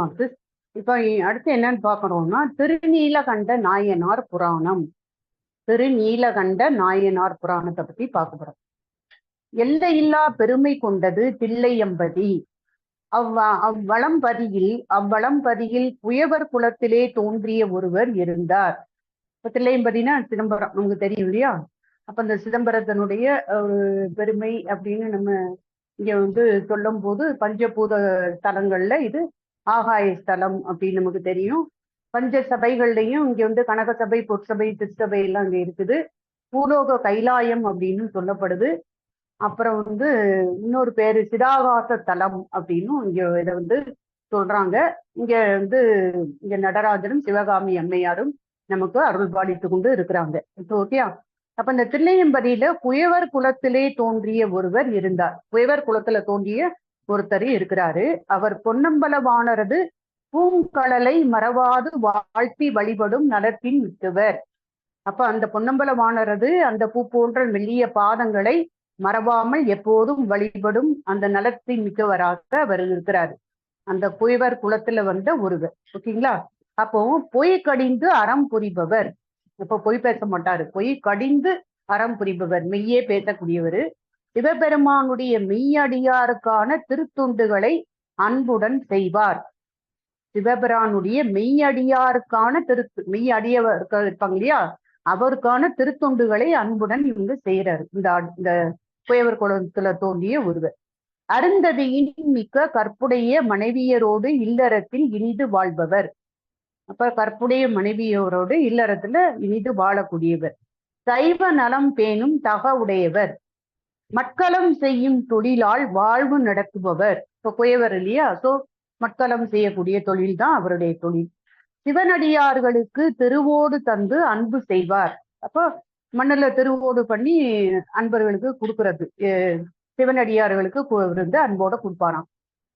Marxist. இப்போ அடுத்து என்னன்னு பார்க்கறோம்னா திருநீலகண்ட நாயனார் புராணம். திருநீலகண்ட நாயனார் புராணத்தை பத்தி பார்க்க போறோம். எல்லையில்லா பெருமை கொண்டது தில்லையம்பதி. அவ்வளம்பதியில் குயவர் குலத்திலே தோன்றிய ஒருவர் இருந்தார். இப்ப தில்லையம்பதினா சிதம்பரம் நமக்கு தெரியும் இல்லையா? அப்ப அந்த சிதம்பரத்தினுடைய பெருமை அப்படின்னு நம்ம இங்க சொல்லும் போது பஞ்சபூத ஸ்தலங்கள்ல இது ஆகாய ஸ்தலம் அப்படின்னு நமக்கு தெரியும். பஞ்ச சபைகள்லையும் இங்க கனக சபை, பொற்சபை, திருச்சபை எல்லாம் இங்க இருக்குது. பூலோக கைலாயம் அப்படின்னு சொல்லப்படுது. அப்புறம் இன்னொரு பேரு சிதாகாச தலம் அப்படின்னு இதை சொல்றாங்க. இங்க நடராஜரும் சிவகாமி அம்மையாரும் நமக்கு அருள் பாலித்து கொண்டு இருக்கிறாங்க. ஓகே. அப்ப இந்த தில்லையம்பதியில குயவர் குலத்திலே தோன்றிய ஒருவர் இருந்தார். குயவர் குலத்துல தோன்றிய ஒருத்தர் இருக்கிறாரு. அவர் பொன்னம்பலவானரது பூங்கழலை மறவாது வாழ்த்தி வழிபடும் நலத்தின் மிக்கவர். அப்ப அந்த பொன்னம்பலவானரது அந்த பூ போன்ற மெல்லிய பாதங்களை மறவாமல் எப்போதும் வழிபடும் அந்த நலத்தின் மிக்கவராக அவர் இருக்கிறார். அந்த குயவர் குலத்துல வந்த ஒருவர். ஓகேங்களா? அப்போ பொய் கடிந்து அறம் புரிபவர். இப்ப பொய் பேச மாட்டாரு. பொய் கடிந்து அறம் புரிபவர், மெய்யே பேசக்கூடியவர். சிவபெருமானுடைய மெய்யடியாருக்கான திருத்துண்டுகளை அன்புடன் செய்வார். சிவபெருமானுடைய மெய்யடியாருக்கான மெய்யடியவர் இருப்பாங்க இல்லையா, அவருக்கான திருத்தொண்டுகளை அன்புடன் செய்யறாரு இந்த குயவர் குலத்துல தோன்றிய ஒருவர். அருந்ததியின் மிக்க கற்புடைய மனைவியரோடு இல்லறத்தில் இனிது வாழ்பவர். அப்ப கற்புடைய மனைவியரோடு இல்லறத்துல இனிது வாழக்கூடியவர். சைவ நலம் பேணும் தக உடையவர். மட்கலம் செய்யும் தொழிலால் வாழ்வு நடத்துபவர். இப்ப குயவர் இல்லையா, சோ மட்கலம் செய்யக்கூடிய தொழில் தான் அவருடைய தொழில். சிவனடியார்களுக்கு திருவோடு தந்து அன்பு செய்வார். அப்போ மண்ணுல திருவோடு பண்ணி அன்பர்களுக்கு கொடுக்கறது, சிவனடியார்களுக்கு அன்போட கொடுப்பாராம்.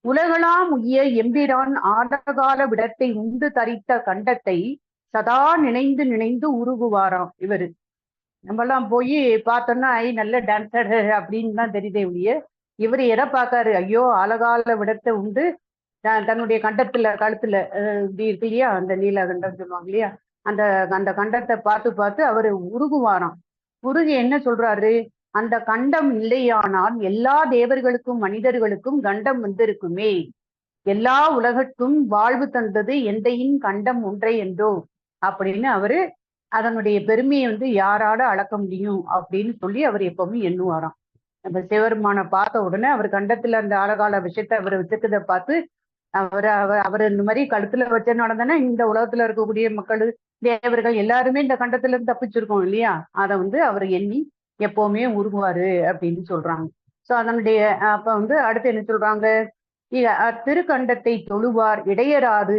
உலகளாம் உய்ய எம்பிரான் ஆடகால விடத்தை உண்டு தரித்த கண்டத்தை சதா நினைந்து நினைந்து உருகுவாராம் இவரு. நம்மெல்லாம் போய் பார்த்தோம்னா நல்ல டான்சர் அப்படின்னு தான் தெரியுதே ஒழிய, இவர் எதை பார்க்காரு, ஐயோ அழகால விடத்தை உண்டு தன்னுடைய கழுத்துல இப்படி இருக்கு இல்லையா, அந்த நீலகண்டம் சொல்லுவாங்க இல்லையா, அந்த கண்டத்தை பார்த்து பார்த்து அவரு உருகுவாராம். உருகு என்ன சொல்றாரு, அந்த கண்டம் இல்லையானால் எல்லா தேவர்களுக்கும் மனிதர்களுக்கும் கண்டம் வந்திருக்குமே, எல்லா உலகத்துக்கும் வாழ்வு தந்தது எந்தையின் கண்டம் ஒன்றை என்றோ அப்படின்னு அவரு அதனுடைய பெருமையை யாரால அளக்க முடியும் அப்படின்னு சொல்லி அவர் எப்பவுமே எண்ணுவாராம். நம்ம சிவருமான பார்த்த உடனே அவர் கண்டத்துல அந்த அழகால விஷயத்த அவர் வச்சுக்கதை பார்த்து அவர் இந்த மாதிரி கழுத்துல வச்சனால தானே இந்த உலகத்துல இருக்கக்கூடிய மக்கள், தேவர்கள் எல்லாருமே இந்த கண்டத்துல இருந்து தப்பிச்சிருக்கோம் இல்லையா, அதை அவர் எண்ணி எப்பவுமே உருகுவாரு அப்படின்னு சொல்றாங்க. சோ அதனுடைய அப்ப அடுத்து என்ன சொல்றாங்க, திருக்கண்டத்தை தொழுவார் இடையராது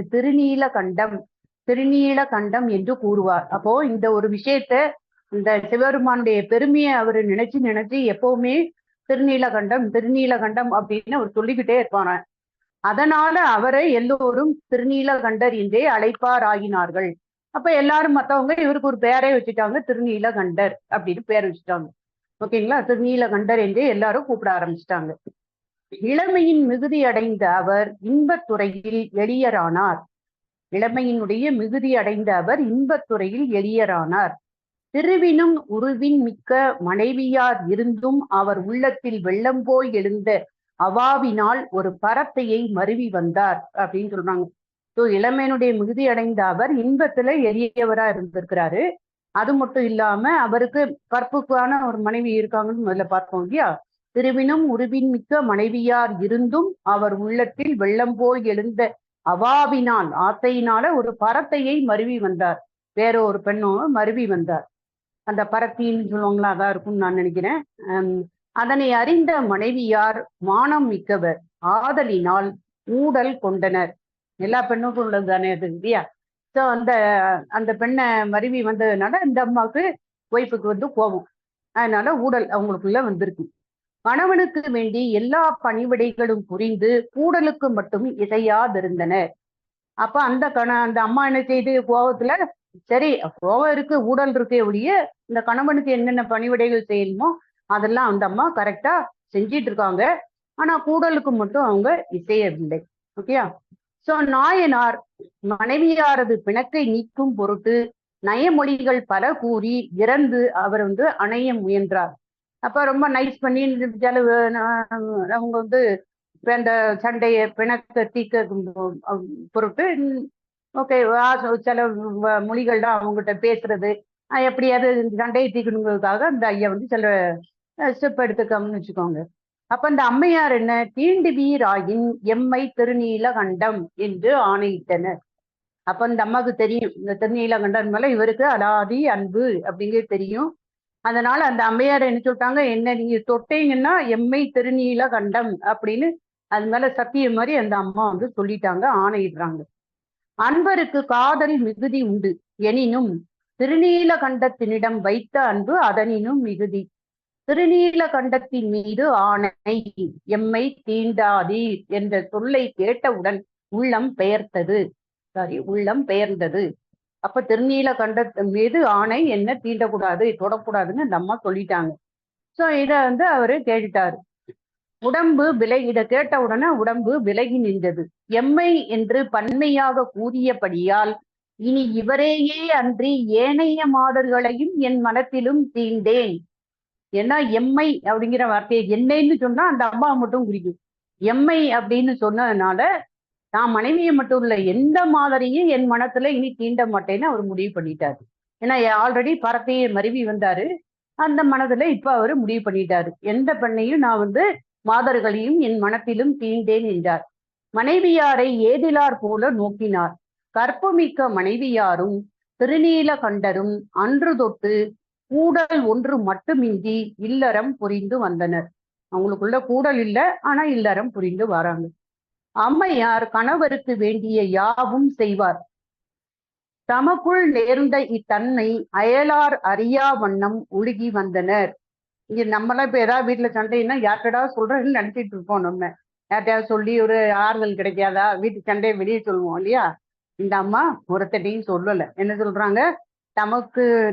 திருநீலகண்டம் என்று கூறுவார். அப்போ இந்த ஒரு விஷயத்த, இந்த சிவபெருமானுடைய பெருமையை அவர் நினைச்சு எப்பவுமே திருநீலகண்டம் அப்படின்னு அவர் சொல்லிக்கிட்டே இருப்பாங்க. அதனால அவரை எல்லோரும் திருநீலகண்டர் என்றே அழைப்பார் ஆகினார்கள். அப்ப எல்லாரும் மத்தவங்க இவருக்கு ஒரு பேரை வச்சுட்டாங்க, திருநீலகண்டர் அப்படின்னு பேர் வச்சுட்டாங்க. ஓகேங்களா? திருநீலகண்டர் என்றே எல்லாரும் கூப்பிட ஆரம்பிச்சிட்டாங்க. இளமையின் மிகுதி அடைந்த அவர் இன்பத்துறையில் எளியரானார். இளமையினுடைய மிகுதி அடைந்த அவர் இன்பத்துறையில் எளியரானார். திருவினும் உருவின் மிக்க மனைவியார் இருந்தும் அவர் உள்ளத்தில் வெள்ளம் போய் எழுந்த அவாவினால் ஒரு பரத்தையை மருவி வந்தார் அப்படின்னு சொல்றாங்க. ஸோ இளமையினுடைய மிகுதி அடைந்த அவர் இன்பத்துல எளியவரா இருந்திருக்கிறாரு. அது மட்டும் இல்லாம அவருக்கு கற்புக்கான ஒரு மனைவி இருக்காங்கன்னு முதல்ல பார்த்தோம் இல்லையா. திருவினும் உருவின் மிக்க மனைவியார் இருந்தும் அவர் உள்ளத்தில் வெள்ளம் போய் எழுந்த அவாவினால், ஆசையினால ஒரு பரத்தையை மருவி வந்தார். வேற ஒரு பெண்ணும் மருவி வந்தார். அந்த பரத்தின்னு சொல்லுவாங்களா, அதான் இருக்கும்னு நான் நினைக்கிறேன். அதனை அறிந்த மனைவியார் மானம் மிக்கவர் ஆதலினால் ஊடல் கொண்டனர். எல்லா பெண்ணுக்கும் உள்ளது தானே அது இல்லையா. ஸோ அந்த பெண்ணை மருவி வந்ததுனால இந்த அம்மாவுக்கு ஒய்ஃபுக்கு கோபம், அதனால ஊடல் அவங்களுக்குள்ள வந்திருக்கு. கணவனுக்கு வேண்டி எல்லா பணிவிடைகளும் புரிந்து கூடலுக்கு மட்டும் இசையாதிருந்தனர். அப்ப அந்த அம்மா என்ன செய்து, கோபத்துல சரி கோபம் இருக்கு, ஊடல் இருக்கே ஒழிய இந்த கணவனுக்கு என்னென்ன பணிவிடைகள் செய்யணுமோ அதெல்லாம் அந்த அம்மா கரெக்டா செஞ்சிட்டு இருக்காங்க. ஆனா கூடலுக்கு மட்டும் அவங்க இசையவில்லை. ஓகேயா? சோ நாயனார் மனைவியாரது பிணக்கை நீக்கும் பொருட்டு நயமொழிகள் பல கூறி இறந்து அவர் அணைய முயன்றார். அப்ப ரொம்ப நைஸ் பண்ணி அவங்க இந்த சண்டைய பிணக்க தீக்க பொருட்டு ஓகே சில மொழிகள் தான் அவங்ககிட்ட பேசுறது, எப்படியாவது சண்டையை தீக்கணுங்கிறதுக்காக அந்த ஐயா சில ஸ்டெப் எடுத்துக்கோம்னு வச்சுக்கோங்க. அப்ப அந்த அம்மையார் என்ன, தீண்டுவீராயின் எம்மை திருநீலகண்டம் என்று ஆணையிட்டனர். அப்ப இந்த அம்மாவுக்கு தெரியும் இந்த திருநீலகண்டன் மேல இவருக்கு அலாதி அன்பு அப்படிங்கிறது தெரியும். அதனால அந்த அம்மையார் என்ன சொல்லிட்டாங்க, என்ன நீங்க தொட்டீங்கன்னா எம்மை திருநீலகண்டம் அப்படின்னு அது மேல சத்தியம் மாதிரி அந்த அம்மா சொல்லிட்டாங்க, ஆணையிடுறாங்க. அன்பருக்கு காதல் மிகுதி உண்டு எனினும் திருநீலகண்டத்தினிடம் வைத்த அன்பு அதனினும் மிகுதி. திருநீலகண்டத்தின் மீது ஆணை எம்மை தீண்டாதீர் என்ற சொல்லை கேட்டவுடன் உள்ளம் பெயர்ந்தது. அப்ப திருநீலகண்டத்தின் மீது ஆணை என்ன தீண்டக்கூடாது, தொடக்கூடாதுன்னு அந்த அம்மா சொல்லிட்டாங்க. சோ இத அவரு கேட்டுட்டாரு. உடம்பு இத கேட்ட உடனே உடம்பு விலகி நின்றது. எம்மை என்று பன்மையாக கூறியபடியால் இனி இவரேயே அன்றி ஏனைய மாதர்களையும் என் மனத்திலும் தீண்டேன். ஏன்னா எம்மை அப்படிங்கிற வார்த்தையை என்னைன்னு சொன்னா அந்த அம்மா மட்டும் குறிக்கும். எம்மை அப்படின்னு சொன்னதுனால நான் மனைவியை மட்டும் இல்ல எந்த மாதரையும் என் மனத்துல இனி தீண்ட மாட்டேன்னு அவர் முடிவு பண்ணிட்டாரு. ஏன்னா ஆல்ரெடி பரத்தையை மருவி வந்தாரு, அந்த மனதுல இப்ப அவரு முடிவு பண்ணிட்டாரு, எந்த பெண்ணையும் நான் மாதர்களையும் என் மனத்திலும் தீண்டேன் என்றார். மனைவியாரை ஏதிலார் போல நோக்கினார். கற்புமிக்க மனைவியாரும் திருநீலகண்டரும் அன்று தொட்டு கூடல் ஒன்று மட்டுமின்றி இல்லறம் புரிந்து வந்தனர். அவங்களுக்குள்ள கூடல் இல்ல, ஆனா இல்லறம் புரிந்து வராங்க. அம்மையார் கணவருக்கு வேண்டிய யாவும் செய்வார். தமக்குள் நேர்ந்த இத்தன்மை அயலார் அறியா வண்ணம் ஒழுகி வந்தனர். இங்க நம்மளாம் இப்ப ஏதாவது வீட்டுல சண்டைன்னா யார்கிட்டா சொல்றேன்னு நினைச்சிட்டு இருப்போம். நம்ம யார்கிட்டயாவது சொல்லி ஒரு ஆறுதல் கிடைக்காதா, வீட்டு சண்டையை வெளியே சொல்லுவோம் இல்லையா? இந்த அம்மா ஒருத்தட்டையும் சொல்லல. என்ன சொல்றாங்க,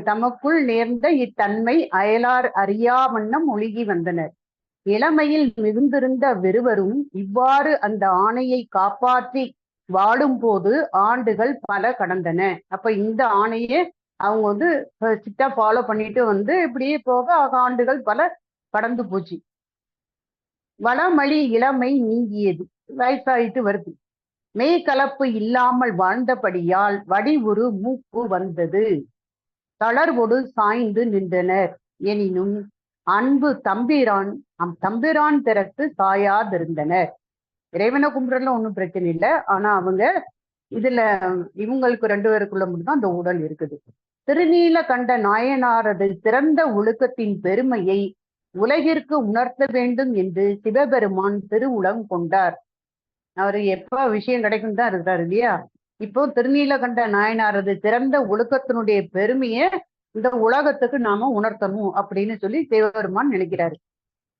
தமக்குள் நேர்ந்த இத்தன்மை அயலார் அறியா வண்ணம் ஒழுகி வந்தனர். இளமையில் மிகுந்திருந்த வெறுவரும் இவ்வாறு அந்த ஆணையை காப்பாற்றி வாழும் போது ஆண்டுகள் பல கடந்தன. அப்ப இந்த ஆணையை அவங்க ஸ்ட்ரிக்டா ஃபாலோ பண்ணிட்டு இப்படியே போக ஆண்டுகள் பல கடந்து போச்சு. வளமளி இளமை நீங்கியது, வயசாயிட்டு வருது. மெய்கலப்பு இல்லாமல் வாழ்ந்தபடியால் வடிவுறு மூப்பு வந்தது. தளர்வொடு சாய்ந்து நின்றனர். எனினும் அன்பு தம்பிரான் திறத்து சாயாதிருந்தனர். இறைவனை கும்பிடல ஒன்றும் பிரச்சனை இல்லை, ஆனா அவங்க இதுல இவங்களுக்கு 2 பேருக்குள்ள மட்டும்தான் அந்த உடல் இருக்குது. திருநீலகண்ட நாயனாரது சிறந்த ஒழுக்கத்தின் பெருமையை உலகிற்கு உணர்த்த வேண்டும் என்று சிவபெருமான் திருவுளம் கொண்டார். அவரு எப்ப விஷயம் கிடைக்கும் தான் இருக்கிறாரு இல்லையா? இப்போ திருநீலகண்ட நாயனாரது சிறந்த ஒழுக்கத்தினுடைய பெருமையை இந்த உலகத்துக்கு நாம உணர்த்தணும் அப்படின்னு சொல்லி சிவபெருமான் நினைக்கிறாரு.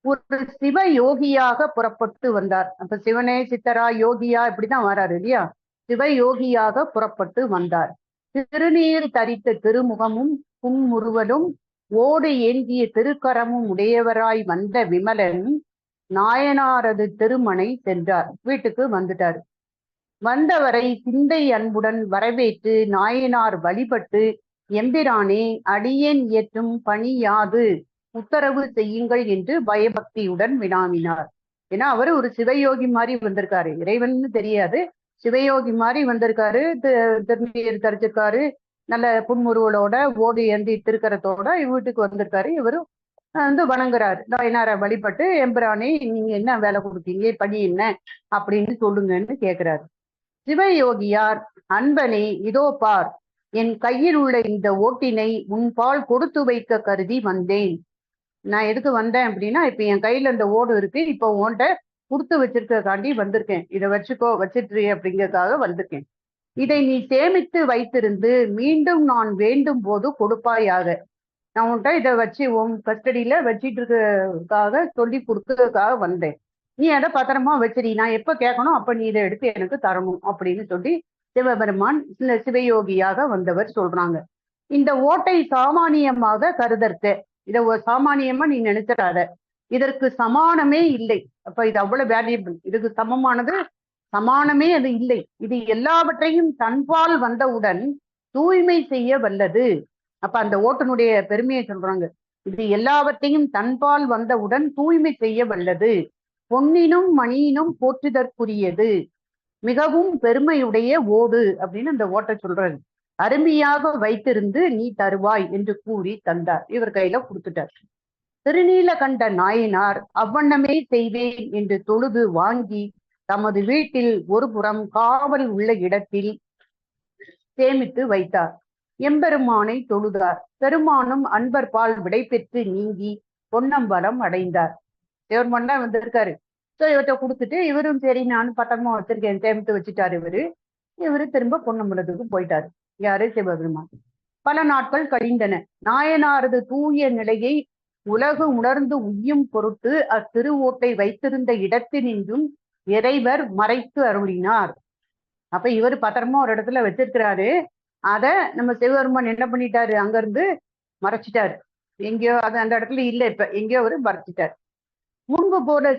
ஒரு சிவ யோகியாக புறப்பட்டு வந்தார். அப்ப சிவனே சித்தரா யோகியா இப்படிதான் வராரு இல்லையா? சிவ யோகியாக புறப்பட்டு வந்தார். திருநீர் தரித்த திருமுகமும் புன்முறுவலும் ஓடு ஏந்திய திருக்கரமும் உடையவராய் வந்த விமலன் நாயனாரது திருமனை சென்றார். வீட்டுக்கு வந்துட்டார். வந்தவரை சிந்தை அன்புடன் வரவேற்று நாயனார் வழிபட்டு, எம்பிரானே அடியேன் இயற்றும் பணி யாது, உத்தரவு செய்யுங்கள் என்று பயபக்தியுடன் வினாவினார். ஏன்னா அவரு ஒரு சிவயோகி மாதிரி வந்திருக்காரு, இறைவன் தெரியாது, சிவயோகி மாதிரி வந்திருக்காரு. திருநீர் தரிச்சிருக்காரு, நல்ல புன்முறுவலோட ஓடு ஏந்தி திருக்கரத்தோட வீட்டுக்கு வந்திருக்காரு. இவரும் வணங்குறாரு. நாயனாரை வழிபட்டு, எம்பிரானே நீங்க என்ன வேலை கொடுத்தீங்க, பணி என்ன அப்படின்னு சொல்லுங்கன்னு கேட்கிறாரு. சிவயோகியார், அன்பனே இதோ பார், என் கையில் உள்ள இந்த ஓட்டினை உன்பால் கொடுத்து வைக்க கருதி வந்தேன். நான் எதுக்கு வந்தேன் அப்படின்னா, இப்ப என் கையில இந்த ஓடு இருக்கு, இப்ப உன்கிட்ட கொடுத்து வச்சிருக்காண்டி வந்திருக்கேன். இதை வச்சுக்கோ, வச்சிட்டு அப்படிங்கிறதுக்காக வந்திருக்கேன். இதை நீ சேமித்து வைத்திருந்து மீண்டும் நான் வேண்டும் போது கொடுப்பாயாக. நான் உன்கிட்ட இதை வச்சு உன் கஸ்டடியில வச்சிட்டு இருக்கிறதுக்காக சொல்லி கொடுக்கறதுக்காக வந்தேன். நீ அதை பத்திரமா வச்சிரு, நான் எப்ப கேட்கணும் அப்ப நீ இதை எடுத்து எனக்கு தரணும் அப்படின்னு சொல்லி சிவபெருமான் சிவயோகியாக வந்தவர் சொல்றாங்க. இந்த ஓட்டை சாமானியமாக கருதற்க, இதை ஒரு சாமானியமா நீ நினைச்சிடாத, இதற்கு சமானமே இல்லை. அப்ப இது அவ்வளவு வேல்யூபிள், இதுக்கு சமமானது சமானமே அது இல்லை. இது எல்லாவற்றையும் தன்பால் வந்தவுடன் தூய்மை செய்ய வல்லது. அப்ப அந்த ஓட்டனுடைய பெருமையை சொல்றாங்க. இது எல்லாவற்றையும் தன்பால் வந்தவுடன் தூய்மை செய்ய வல்லது. பொன்னினும் மணியினும் போற்றுதற்குரியது. மிகவும் பெருமையுடைய ஓடு அப்படின்னு அந்த ஓட்டை சொல்றாரு. அருமையாக வைத்திருந்து நீ தருவாய் என்று கூறி தந்தார். இவர் கையில கொடுத்துட்டார். திருநீலகண்ட நாயனார் அவ்வண்ணமே செய்வேன் என்று தொழுது வாங்கி தமது வீட்டில் ஒரு புறம் காவல் உள்ள இடத்தில் சேமித்து வைத்தார். எம்பெருமானை தொழுதார். பெருமானும் அன்பர் பால் விடை பெற்று நீங்கி பொன்னம்பலம் அடைந்தார். தேவர்மான் தான் வந்திருக்காரு. ஸோ இவர்கிட்ட கொடுத்துட்டு இவரும் சரி நானும் பத்திரமா வச்சிருக்கேன் சேமித்து வச்சுட்டாரு. இவரு திரும்ப பொன்னம்பலத்துக்கு போயிட்டாரு. யாரு? சிவபெருமான். பல நாட்கள் கழிந்தன. நாயனாரது தூய நிலையை உலகு உணர்ந்து உய்யும் பொருட்டு அத்திருவோட்டை வைத்திருந்த இடத்தினின்றும் இறைவர் மறைத்து அருளினார். அப்ப இவர் பத்திரமா ஒரு இடத்துல வச்சிருக்கிறாரு. அத நம்ம சிவபெருமான் என்ன பண்ணிட்டாரு? அங்க இருந்து மறைச்சிட்டாரு. எங்கேயோ அது அந்த இடத்துல இல்ல. இப்ப எங்கேயோ அவரு மறைச்சிட்டார். முன்பு போல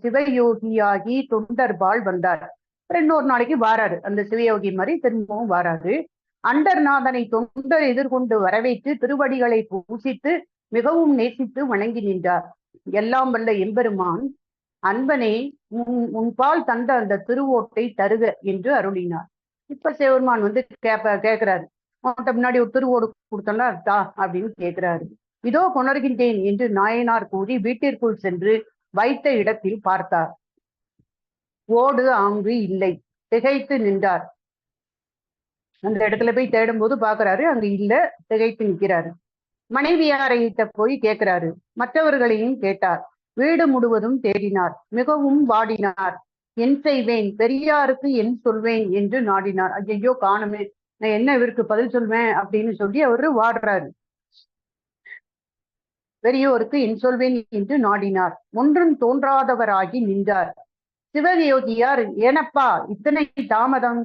சிவயோகியாகி தொண்டர்பால் வந்தார். இன்னொரு நாளைக்கு வாராரு. அந்த சிவயோகி மாதிரி திரும்பவும் வாராரு. அண்டர்நாதனை தொண்டர் எதிர்கொண்டு வரவேற்று திருவடிகளை பூசித்து மிகவும் நேசித்து வணங்கி நின்றார். எல்லாம் வல்ல எம்பெருமான் அன்பனே உன்பால் தந்த அந்த திருவோட்டை தருக என்று அருளினார். இப்ப சிவபெருமான் வந்து கேட்கிறாரு, உன்கிட்ட முன்னாடி ஒரு திருவோடு கொடுத்தோம்னா தா அப்படின்னு கேட்கிறாரு. இதோ கொணர்கின்றேன் என்று நாயனார் கூறி வீட்டிற்குள் சென்று வைத்த இடத்தில் பார்த்தார். ஓடு அங்கு இல்லை. திகைத்து நின்றார். அந்த இடத்துல போய் தேடும் போது பாக்குறாரு, அங்க இல்ல. திகைத்து நிற்கிறாரு. மனைவியாரையிட்ட போய் கேட்கிறாரு. மற்றவர்களையும் கேட்டார். வீடு முழுவதும் தேடினார். மிகவும் வாடினார். என் செய்வேன், பெரியாருக்கு என் சொல்வேன் என்று நாடினார். ஐயோ காணுமே, நான் என்ன இவருக்கு பதில் சொல்வேன் அப்படின்னு சொல்லி அவரு வாடுறாரு. பெரியோருக்கு என் சொல்வேன் என்று நாடினார். ஒன்றும் தோன்றாதவராகி நின்றார். சிவயோகியார், ஏனப்பா இத்தனை தாமதம்,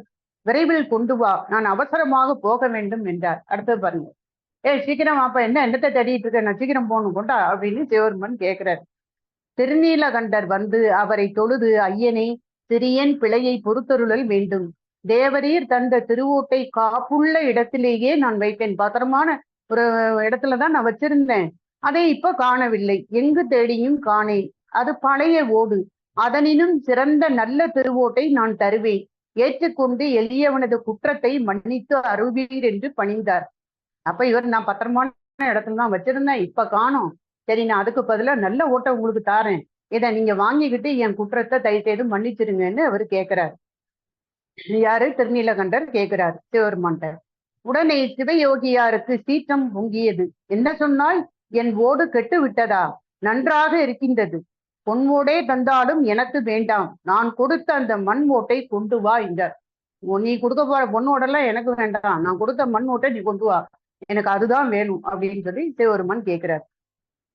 விரைவில் கொண்டு வா, நான் அவசரமாக போக வேண்டும் என்றார். அடுத்தது பாருங்க. சீக்கிரம் அப்ப என்னத்தை தேடிட்டு இருக்க, நான் சீக்கிரம் போகணும் கொண்டா அப்படின்னு சிவபெருமான் கேட்கிறார். திருநீலகண்டர் வந்து அவரை தொழுது, ஐயனே, சிறியன் பிழையை பொறுத்தருளல் வேண்டும். தேவரீர் தந்த திருவோட்டை காப்புள்ள இடத்திலேயே நான் வைத்தேன். பத்திரமான ஒரு இடத்துலதான் நான் வச்சிருந்தேன். அதை இப்ப காணவில்லை. எங்கு தேடியும் காணேன். அது பழைய ஓடு. அதனினும் சிறந்த நல்ல திருவோட்டை நான் தருவேன். ஏற்றுக்கொண்டு எளியவனது குற்றத்தை மன்னித்து அருள்வீர் என்று பணிந்தார். அப்ப இவர், நான் பத்திரமான இடத்துல தான் வச்சிருந்தேன், இப்ப காணோம். சரி, நான் அதுக்கு பதிலா நல்ல ஓட்டை உங்களுக்கு தாரேன். இதை நீங்க வாங்கிக்கிட்டு என் குற்றத்தை தயவு செய்து மன்னிச்சிருங்கன்னு அவர் கேட்கிறார். யாரு? திருநீலகண்டர் கேட்கிறார் சிவபெருமான்ட்ட. உடனே சிவயோகியாருக்கு சீற்றம் பொங்கியது. என்ன சொன்னால், என் ஓடு கெட்டு விட்டதா? நன்றாக இருக்கின்றது. பொன் ஓடே தந்தாலும் எனக்கு வேண்டாம். நான் கொடுத்த அந்த மண் ஓட்டை கொண்டு வா என்றார். நீ கொடுக்க போற பொண்ணோடெல்லாம் எனக்கு வேண்டாம், நான் கொடுத்த மண் ஓட்டை நீ கொண்டு வா, எனக்கு அதுதான் வேணும் அப்படின்னு சொல்லி சிவபெருமான் கேட்கிறார்.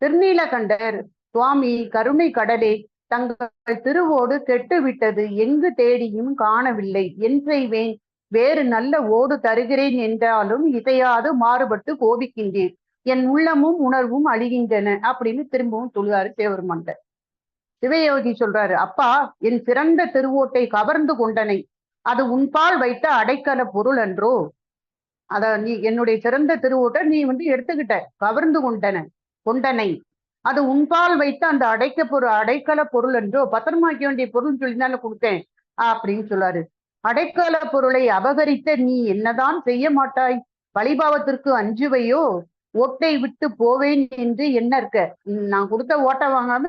திருநீலகண்டர், சுவாமி கருணை கடலே, தங்கள் திருவோடு கெட்டு விட்டது. எங்கு தேடியும் காணவில்லை. என் செய்வேன்? வேறு நல்ல ஓடு தருகிறேன் என்றாலும் இசையாது மாறுபட்டு கோபிக்கின்றேன். என் உள்ளமும் உணர்வும் அழிகின்றன அப்படின்னு திரும்பவும் சொல்லுவாரு சிவபெருமான். சிவயோகி சொல்றாரு, அப்பா, என் சிறந்த திருவோட்டை கவர்ந்து கொண்டனை. அது உன்பால் வைத்த அடைக்கல பொருள் அன்றோ? அத நீ என்னுடைய சிறந்த திருவோட்டை நீ எடுத்துக்கிட்ட, கவர்ந்து கொண்டனை. அது உன்பால் வைத்த அந்த அடைக்கல பொருள் என்றோ? பத்திரமாக்க வேண்டிய பொருள் சொல்லினால கொடுத்தேன் அப்படின்னு சொல்லாரு. அடைக்கல பொருளை அபகரித்த நீ என்னதான் செய்ய மாட்டாய்? பழிபாவத்திற்கு அஞ்சுவையோ? ஓட்டை விட்டு போவேன் என்று என்ன இருக்க? நான் கொடுத்த ஓட்டை வாங்காம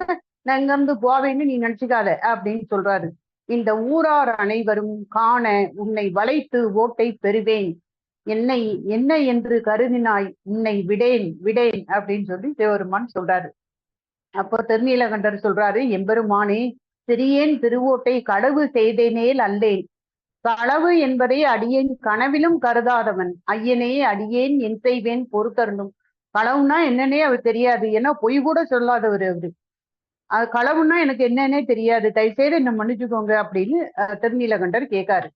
நான் இங்க இருந்து போவேன்னு நீ நினைச்சுக்காத அப்படின்னு சொல்றாரு. இந்த ஊரார் அனைவரும் காண உன்னை வளைத்து ஓட்டை பெறுவேன். என்ன என்று கருதினாய்? உன்னை விடேன் அப்படின்னு சொல்லி சிவபெருமான் சொல்றாரு. அப்போ திருநீலகண்டர் சொல்றாரு, எம்பெருமானே, சிறியேன் திருவோட்டை களவு செய்தேனேல் அல்லேன். களவு என்பதை அடியேன் கனவிலும் கருதாதவன். ஐயனே, அடியேன் என் செய்வேன் பொறுத்தரணும். களவுனா என்னன்னே அவர் தெரியாது. ஏன்னா பொய் கூட சொல்லாதவர் அவரு. அது களவுன்னா எனக்கு என்னன்னே தெரியாது, தயவுசெய்து என்ன மன்னிச்சுக்கோங்க அப்படின்னு திருநீலகண்டர் கேட்காரு.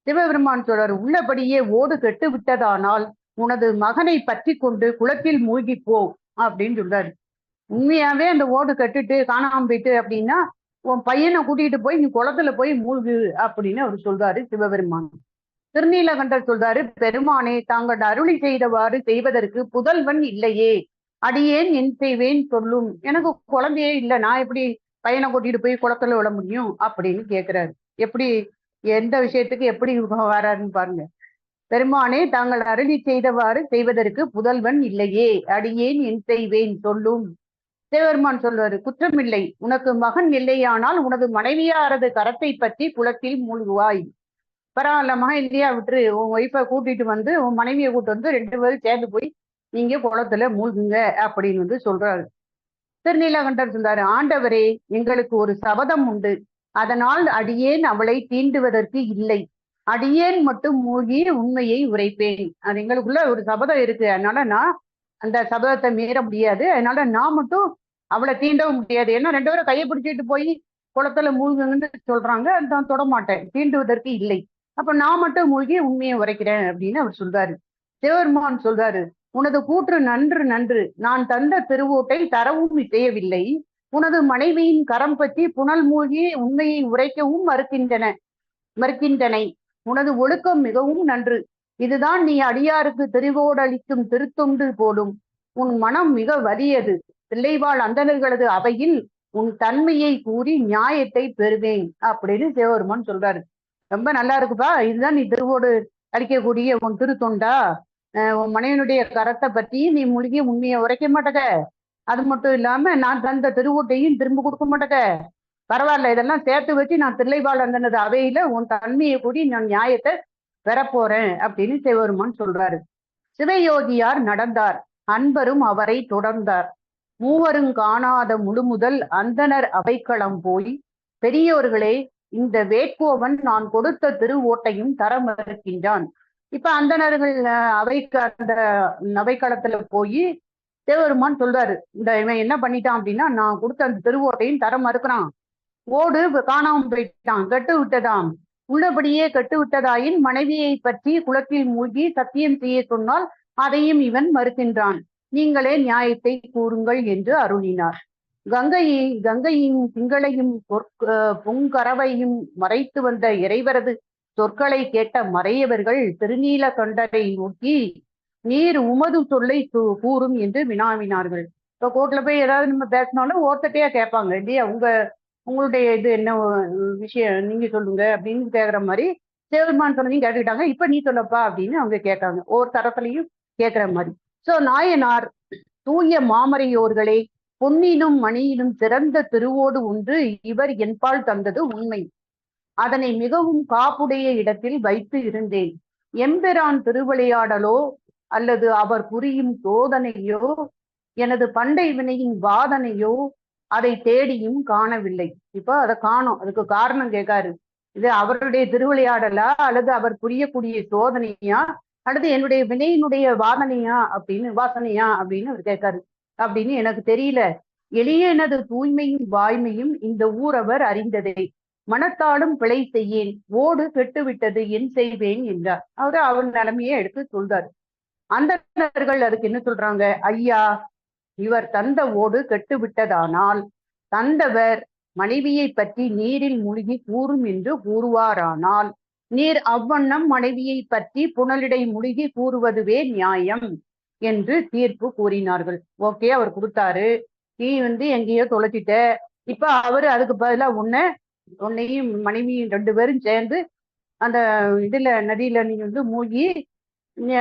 சிவபெருமான் சொல்றாரு, உள்ளபடியே ஓடு கெட்டு விட்டதானால் உனது மகனை பற்றி கொண்டு குளத்தில் மூழ்கி போ அப்படின்னு சொல்றாரு. உண்மையாவே அந்த ஓடு கட்டுட்டு காணாம போயிட்டு அப்படின்னா உன் பையனை கூட்டிட்டு போய் நீ குளத்துல போய் மூழ்கு அப்படின்னு அவர் சொல்றாரு சிவபெருமான். திருநீலகண்டர் சொல்றாரு, பெருமானே தாங்கள் அருளி செய்தவாறு செய்வதற்கு புதல்வன் இல்லையே, அடியேன் என் செய்வேன் சொல்லும். எனக்கு குழந்தையே இல்லை, நான் எப்படி பையனை கூட்டிட்டு போய் குளத்துல விட முடியும் அப்படின்னு கேட்கிறாரு. எப்படி எந்த விஷயத்துக்கு எப்படி வராருன்னு பாருங்க. பெருமானே தாங்கள் அருளி செய்தவாறு செய்வதற்கு புதல்வன் இல்லையே, அடியேன் என் செய்வேன் சொல்லும். சிவபெருமான் சொல்வாரு, குற்றமில்லை, உனக்கு மகன் இல்லையானால் உனது மனைவியாரது கரத்தை பற்றி குளத்தில் மூழ்குவாய். பரவாயில்ல, மகன் இல்லையா விட்டுரு, உன் ஒய்ஃபை கூட்டிட்டு வந்து உன் மனைவியை கூட்டு வந்து 2 பேரும் சேர்ந்து போய் நீங்க குளத்துல மூழ்குங்க அப்படின்னு சொல்றாரு. திருநீலகண்டர் சொல்றாரு, ஆண்டவரே எங்களுக்கு ஒரு சபதம் உண்டு, அதனால் அடியேன் அவளை தீண்டுவதற்கு இல்லை, அடியேன் மட்டும் மூழ்கி உண்மையை உரைப்பேன். அது எங்களுக்குள்ள ஒரு சபதம் இருக்கு, அதனால நான் அந்த சபதத்தை மீற முடியாது, அதனால நான் மட்டும் அவளை தீண்டவும் முடியாது. ஏன்னா 2 பேரும் கையை பிடிச்சிட்டு போய் குளத்துல மூழ்குங்கன்னு சொல்றாங்க, நான் தொட மாட்டேன், தீண்டுவதற்கு இல்லை, அப்ப நான் மட்டும் மூழ்கி உண்மையை உரைக்கிறேன் அப்படின்னு அவர் சொல்றாரு. சிவபெருமான் சொல்றாரு, உனது கூற்று நன்று நன்று, நான் தந்த திருவோட்டை தரவும் செய்யவில்லை, உனது மனைவியின் கரம் பற்றி புனல் மூழ்கி உண்மையை உரைக்கவும் மறுக்கின்றனை, உனது ஒழுக்கம் மிகவும் நன்று, இதுதான் நீ அடியாருக்கு திருவோடளிக்கும் திருத்தொண்டு போலும், உன் மனம் மிக வலியது, பிள்ளைவாழ் அந்தணர்களது அவையில் உன் தன்மையை கூறி நியாயத்தை பெறுவேன் அப்படின்னு சிவபெருமான் சொல்றாரு. ரொம்ப நல்லா இருக்குப்பா, இதுதான் நீ திருவோடு அளிக்கக்கூடிய உன் திருத்தொண்டா, உன் மனைவனுடைய கரத்தை பற்றி நீ மூழ்கி உண்மையை உரைக்க மாட்டேக, அது மட்டும் இல்லாம நான் தந்த திருவோட்டையும் திரும்ப கொடுக்க மாட்டேக, பரவாயில்ல, இதெல்லாம் சேர்த்து வச்சு நான் தில்லைவாழ் அந்தனது அவையில உன் தன்மையை கூடி நான் நியாயத்தை பெறப்போறேன் அப்படின்னு சிவபெருமான் சொல்றாரு. சிவயோகியார் நடந்தார், அன்பரும் அவரை தொடர்ந்தார், மூவரும் காணாத முழுமுதல் அந்தனர் அவைக்களம் போய், பெரியோர்களே இந்த வேட்கோவன் நான் கொடுத்த திருவோட்டையும் தர மறுக்கின்றான். இப்ப அந்தணர்கள் அந்த அவைக்களத்துல போய் சிவபெருமான் சொல்றாரு, இந்த இவன் என்ன பண்ணிட்டான் அப்படின்னா, நான் கொடுத்த அந்த திருவோட்டையும் தர மறுக்கிறான், ஓடு காணாமல் போயிட்டான், கெட்டு விட்டதாம், உள்ளபடியே கெட்டு விட்டதாயின் மனைவியை பற்றி குளத்தில் மூழ்கி சத்தியம் செய்ய சொன்னால் அதையும் இவன் மறுக்கின்றான், நீங்களே நியாயத்தை கூறுங்கள் என்று அருளினார். கங்கையின் திங்களையும் பொங்கரவையும் மறைத்து வந்த இறைவரது சொற்களை கேட்ட மறையவர்கள் திருநீலகண்டரை நோக்கி, நீர் உமது சொல்லை கூறும் என்று வினாவினார்கள். இப்போ கோர்ட்ல போய் ஏதாவது நம்ம பேசினாலும் ஓர்த்தட்டையா கேட்பாங்க இல்லையா, உங்களுடைய இது என்ன விஷயம் நீங்க சொல்லுங்க அப்படின்னு கேட்குற மாதிரி சிவபெருமான் சொன்னதையும் கேட்டுக்கிட்டாங்க, இப்ப நீ சொல்லப்பா அப்படின்னு அவங்க கேட்காங்க, ஒவ்வொரு தரத்துலையும் கேட்கிற மாதிரி. சோ நாயனார், தூய மாமரையோர்களே, பொன்னினும் மணியினும் சிறந்த திருவோடு ஒன்று இவர் என்பால் தந்தது உண்மை, அதனை மிகவும் காப்புடைய இடத்தில் வைத்து இருந்தேன், எம்பெரான் திருவிளையாடலோ அல்லது அவர் புரியும் சோதனையோ எனது பண்டை வினையின் வாதனையோ அதை தேடியும் காணவில்லை. இப்போ அதை காணோம், அதுக்கு காரணம் கேட்காரு, இது அவருடைய திருவிளையாடலா அல்லது அவர் புரியக்கூடிய சோதனையா அல்லது என்னுடைய வினையினுடைய வாசனையா அப்படின்னு அவர் கேட்காரு. அப்படின்னு எனக்கு தெரியல, எளிய எனது தூய்மையும் வாய்மையும் இந்த ஊரவர் அறிந்ததே, மனத்தாலும் பிழை செய்யேன், ஓடு கெட்டுவிட்டது என் செய்வேன் என்றார். அவர் நிலைமையை எடுத்து சொல்றாரு. அந்தணர்கள் அதுக்கு என்ன சொல்றாங்க, ஐயா இவர் தந்த ஓடு கெட்டு விட்டதானால் தந்தவர் மனைவியை பற்றி நீரில் மூழ்கி கூறும் என்று கூறுவாரானால் நீர் அவ்வண்ணம் மனைவியை பற்றி புனலிடை மூழ்கி கூறுவதுவே நியாயம் என்று தீர்ப்பு கூறினார்கள். ஓகே, அவர் கொடுத்தாரு, நீ எங்கேயோ தொலைச்சிட்ட, இப்ப அவரு அதுக்கு பதிலா உன்னையும் மனைவியும் 2 பேரும் சேர்ந்து அந்த இதுல நதியில நீங்க மூழ்கி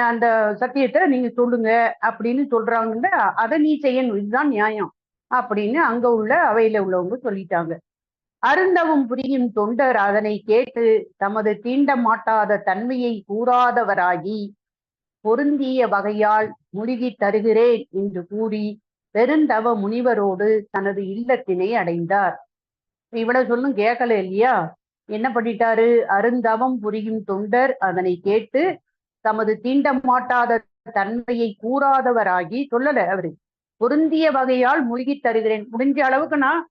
அந்த சத்தியத்தை நீங்க சொல்லுங்க அப்படின்னு சொல்றாங்கல்ல, அதை நீ செய்யணும், இதுதான் நியாயம் அப்படின்னு அங்க உள்ள அவையில உள்ளவங்க சொல்லிட்டாங்க. அருந்தவும் புரியும் தொண்டர் அதனை கேட்டு தமது தீண்ட மாட்டாத தன்மையை கூறாதவராகி பொருந்திய வகையால் முழுகி தருகிறேன் என்று கூறி பெருந்தவ முனிவரோடு தனது இல்லத்தினை அடைந்தார். இவ்வளவு சொல்லும் கேட்கல இல்லையா, என்ன பண்ணிட்டாரு, அருந்தவம் புரியும் தொண்டர் அதனை கேட்டு தமது தீண்ட மாட்டாத தன்மையை கூறாதவராகி, சொல்லல அவரு, பொருந்திய வகையால் முழுகி தருகிறேன், முடிஞ்ச அளவுக்கு நான்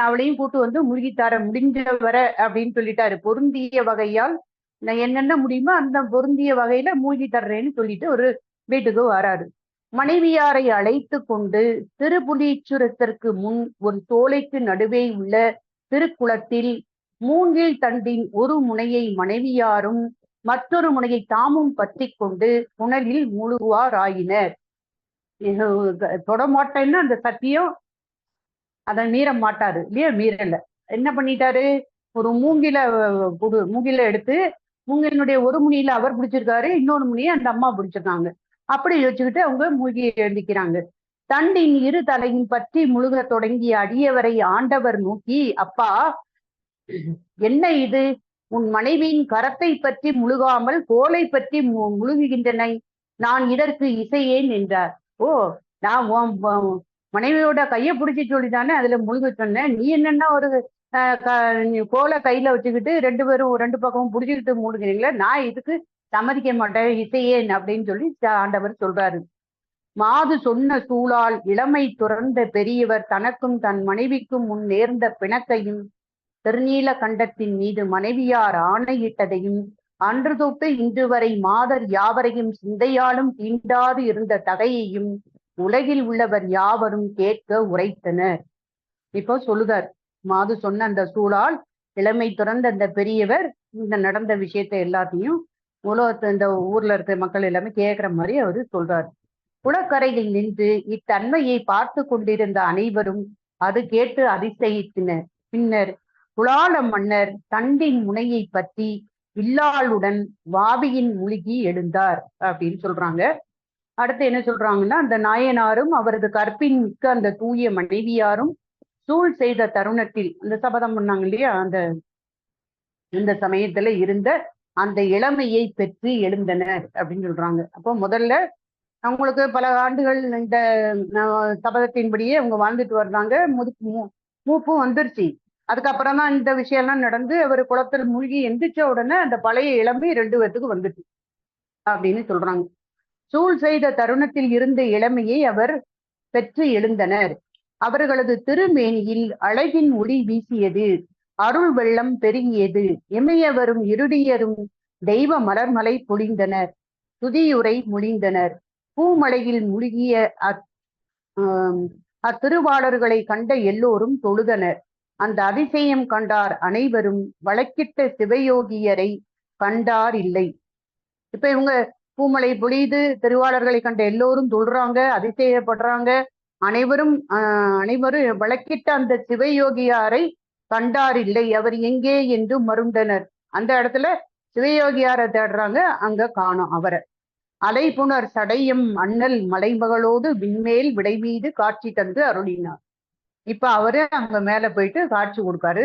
அவளையும் கூட்டு முழுகி தர முடிஞ்ச வர அப்படின்னு சொல்லிட்டாரு. பொருந்திய வகையால் நான் என்னென்ன முடியுமோ அந்த பொருந்திய வகையில மூழ்கி தர்றேன்னு சொல்லிட்டு ஒரு வீட்டுக்கு வராரு. மனைவியாரை அழைத்து கொண்டு திருப்புலீச்சுரத்திற்கு முன் ஒரு சோலைக்கு நடுவே உள்ள திருக்குளத்தில் மூங்கில் தண்டின் ஒரு முனையை மனைவியாரும் மற்றொரு முனையை தாமும் பற்றி கொண்டு புனலில் முழுகுவாராயினர். தொடமாட்டேன்னு அந்த சத்தியம் அதை மீற மாட்டாரு இல்லையா, மீறல. என்ன பண்ணிட்டாரு, ஒரு மூங்கில எடுத்து மூங்கிலினுடைய ஒரு முனியில அவர் பிடிச்சிருக்காரு, இன்னொரு முனியை அந்த அம்மா பிடிச்சிருக்காங்க. அப்படி வச்சுக்கிட்டு அவங்க மூழ்கி எழுந்திக்கிறாங்க. தண்டின் இரு தலையின் பற்றி முழுக தொடங்கிய அடியவரை ஆண்டவர் நோக்கி, அப்பா என்ன இது, உன் மனைவியின் கரத்தை பற்றி முழுகாமல் கோலை பற்றி முழுகுகின்றன, நான் இதற்கு இசையேன் என்றார். ஓ, நான் மனைவியோட கையை பிடிச்சி சொல்லிதானே அதுல முழுக சொன்னேன், நீ என்னன்னா ஒரு கோலை கையில வச்சுக்கிட்டு ரெண்டு பேரும் ரெண்டு பக்கமும் பிடிச்சிக்கிட்டு மூழ்கிறீங்களா, நான் இதுக்கு சம்மதிக்க மாட்டேன், இசையேன் அப்படின்னு சொல்லி ஆண்டவர் சொல்றாரு. மாது சொன்ன சூழால் இளமை துறந்த பெரியவர் தனக்கும் தன் மனைவிக்கும் முன் நேர்ந்த பிணக்கையும் திருநீல கண்டத்தின் மீது மனைவியார் ஆணையிட்டதையும் அன்று தொட்டு இன்று வரை மாதர் யாவரையும் சிந்தையாலும் தீண்டாது இருந்த தகையையும் உலகில் உள்ளவர் யாவரும் கேட்க உரைத்தனர். இப்போ சொல்லுதார், மாது சொன்ன அந்த சூழால் இளமை துறந்த அந்த பெரியவர் இந்த நடந்த விஷயத்தை எல்லாத்தையும் உலகத்தை இந்த ஊர்ல இருக்க மக்கள் எல்லாமே கேட்கிற மாதிரி அவரு சொல்றாரு. குளக்கரையில் நின்று இத்தன்மையை பார்த்து கொண்டிருந்த அனைவரும் அது கேட்டு அதிசயித்தனர். பின்னர் குலால மன்னர் தண்டின் முனையை பற்றி வில்லாளுடன் வாவியின் முழுகி எழுந்தார் அப்படின்னு சொல்றாங்க. அடுத்து என்ன சொல்றாங்கன்னா, அந்த நாயனாரும் அவரது கற்பின் மிக்க அந்த தூய மனைவியாரும் சூழ் செய்த தருணத்தில் அந்த சபதம் பண்ணாங்க இல்லையா, இந்த சமயத்துல இருந்த அந்த இளமையை பெற்று எழுந்தனர் அப்படின்னு சொல்றாங்க. அப்போ முதல்ல அவங்களுக்கு பல ஆண்டுகள் இந்த சபதத்தின்படியே அவங்க வாழ்ந்துட்டு வர்றாங்க, மூப்பும் வந்துருச்சு. அதுக்கப்புறம் தான் இந்த விஷயம்லாம் நடந்து அவர் குளத்தில் மூழ்கி எந்திரிச்ச உடனே அந்த பழைய இளமை 2 பேத்துக்கு வந்துச்சு அப்படின்னு சொல்றாங்க. சூழ் செய்த தருணத்தில் இருந்த இளமையை அவர் பெற்று எழுந்தனர். அவர்களது திருமேனியில் அழகின் ஒளி வீசியது, அருள் வெள்ளம் பெருகியது, இமையவரும் இருடியரும் தெய்வ மலர்மலை பொழிந்தனர், துதியுரை மொழிந்தனர். பூமலையில் முழுகிய அத்திருவாளர்களை கண்ட எல்லோரும் தொழுதனர். அந்த அதிசயம் கண்டார் அனைவரும், வழக்கிட்ட சிவயோகியரை கண்டார் இல்லை. இப்ப இவங்க பூமலை பொழிது திருவாளர்களை கண்ட எல்லோரும் தொழுறாங்க, அதிசயப்படுறாங்க. அனைவரும் வழக்கிட்ட அந்த சிவயோகியாரை கண்டார் இல்லை, அவர் எங்கே என்று மருண்டனர். அந்த இடத்துல சிவயோகியாரை தேடுறாங்க, அங்க காணோம் அவரை. அலைபுணர் சடையம் அண்ணல் மலைமகளோடு விண்மேல் விடை மீது காட்சி தந்து அருளினார். இப்ப அவரு அங்க மேல போயிட்டு காட்சி கொடுக்காரு,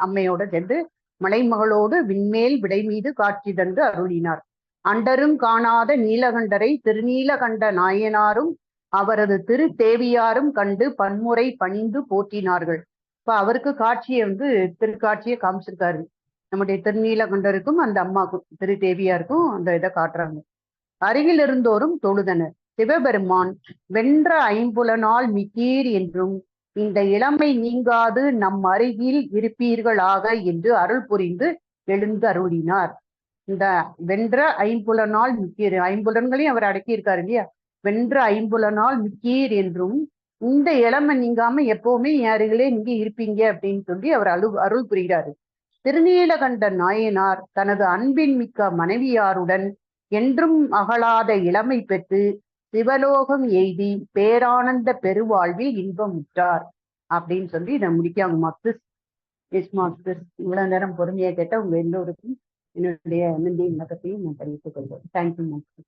அம்மையோட சேர்ந்து மலைமகளோடு விண்மேல் விடை மீது காட்சி தந்து அருளினார். அண்டரும் காணாத நீலகண்டரை திருநீலகண்ட நாயனாரும் அவரது திரு தேவியாரும் கண்டு பன்முறை பணிந்து போற்றினார்கள். இப்ப அவருக்கு காட்சியை திருக்காட்சியை காமிச்சிருக்காரு. நம்முடைய திருநீலகண்டருக்கும் அந்த அம்மாக்கும் திரு தேவியாருக்கும் அந்த இதை காட்டுறாங்க. அருகில் இருந்தோரும் தொழுதனர். சிவபெருமான் வென்ற ஐம்புலனால் மிக்கீர் என்றும் இந்த இளமை நீங்காது நம் அருகில் இருப்பீர்களாக என்று அருள் புரிந்து எழுந்து அருளினார். இந்த வென்ற ஐம்புலனால் மிக்கீர், ஐம்புலன்களையும் அவர் அடக்கியிருக்காரு இல்லையா, வென்ற ஐம்புலனால் மிக்கீர் என்றும் இந்த இளமை நீங்காம எப்பவுமே என் அருகிலே நீங்க இருப்பீங்க அப்படின்னு சொல்லி அவர் அருள் புரிகிறாரு. திருநீலகண்ட நாயனார் தனது அன்பின் மிக்க மனைவியாருடன் என்றும் அகலாத இளமை பெற்று சிவலோகம் எய்தி பேரானந்த பெருவாழ்வில் இன்பமுற்றார் அப்படின்னு சொல்லி இதை முடிக்காங்க. மாஸ்டர்ஸ் இவ்வளவு நேரம் பொறுமையா கேட்ட உங்க எல்லோருக்கும் என்னுடைய நன்றியின் வணக்கத்தையும் நான் தெரிவித்துக் கொள்வேன். Thank you master.